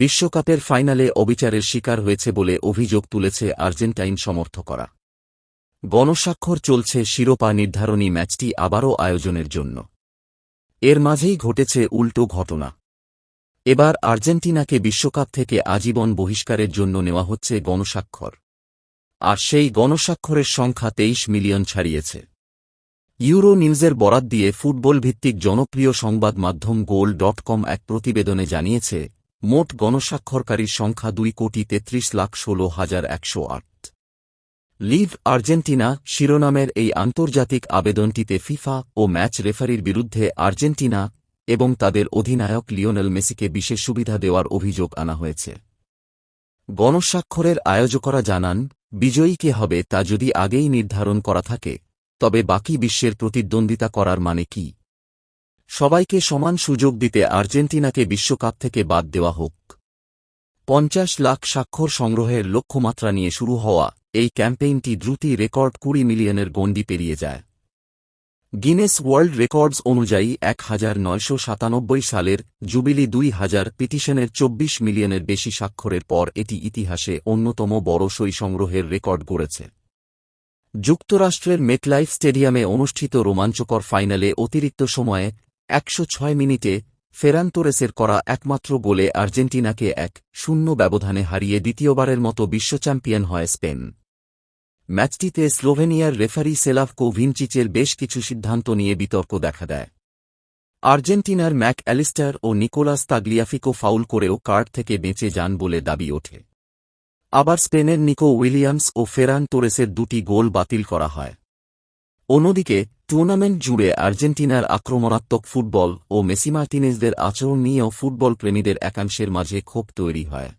বিশ্বকাপের ফাইনালে অবিচারের শিকার হয়েছে বলে অভিযোগ তুলেছে আর্জেন্টাইন সমর্থকরা। গণস্বাক্ষর চলছে শিরোপা নির্ধারণী ম্যাচটি আবারও আয়োজনের জন্য। এর মাঝেই ঘটেছে উল্টো ঘটনা। এবার আর্জেন্টিনাকে বিশ্বকাপ থেকে আজীবন বহিষ্কারের জন্য নেওয়া হচ্ছে গণস্বাক্ষর। আর সেই গণস্বাক্ষরের সংখ্যা 23 মিলিয়ন ছাড়িয়েছে। ইউরো নিউজের বরাত দিয়ে ফুটবলভিত্তিক জনপ্রিয় সংবাদ মাধ্যম গোল.কম এক প্রতিবেদনে জানিয়েছে, মোট গণস্বাক্ষরকারীর সংখ্যা 2,33,16,108। লিভ আর্জেন্টিনা শিরোনামের এই আন্তর্জাতিক আবেদনটিতে ফিফা ও ম্যাচ রেফারির বিরুদ্ধে আর্জেন্টিনা এবং তাদের অধিনায়ক লিওনেল মেসিকে বিশেষ সুবিধা দেওয়ার অভিযোগ আনা হয়েছে। গণস্বাক্ষরের আয়োজকরা জানান, বিজয়ী কে হবে তা যদি আগেই নির্ধারণ করা থাকে, তবে বাকি বিশ্বের প্রতিদ্বন্দ্বিতা করার মানে কি? সবাইকে সমান সুযোগ দিতে আর্জেন্টিনাকে বিশ্বকাপ থেকে বাদ দেওয়া হোক। 50 লাখ স্বাক্ষর সংগ্রহের লক্ষ্যমাত্রা নিয়ে শুরু হওয়া এই ক্যাম্পেইনটি দ্রুতই রেকর্ড 20 মিলিয়নের গণ্ডি পেরিয়ে যায়। গিনেস ওয়ার্ল্ড রেকর্ডস অনুযায়ী 1997 সালের জুবিলি 2000 পিটিশনের 24 মিলিয়নের বেশি স্বাক্ষরের পর এটি ইতিহাসে অন্যতম বড় সই সংগ্রহের রেকর্ড গড়েছে। যুক্তরাষ্ট্রের মেটলাইফ স্টেডিয়ামে অনুষ্ঠিত রোমাঞ্চকর ফাইনালে অতিরিক্ত সময়ে 106 মিনিটে ফেরান তোরেসের করা একমাত্র গোলে আর্জেন্টিনাকে 1-0 ব্যবধানে হারিয়ে দ্বিতীয়বারের মতো বিশ্বচ্যাম্পিয়ন হয় স্পেন। ম্যাচটিতে স্লোভেনিয়ার রেফারি সেলাভকো ভিনচিচের বেশ কিছু সিদ্ধান্ত নিয়ে বিতর্ক দেখা দেয়। আর্জেন্টিনার ম্যাক অ্যালিস্টার ও নিকোলাস তাগলিয়াফিকো ফাউল করেও কার্ড থেকে বেঁচে যান বলে দাবি ওঠে। আবার স্পেনের নিকো উইলিয়ামস ও ফেরান তোরেসের দুটি গোল বাতিল করা হয়। অন্যদিকে টুর্নামেন্ট জুড়ে আর্জেন্টিনার আক্রমণাত্মক ফুটবল ও মেসি মার্টিনেজদের আচরণ নিয়েও ফুটবল প্রেমীদের একাংশের মাঝে ক্ষোভ তৈরি হয়।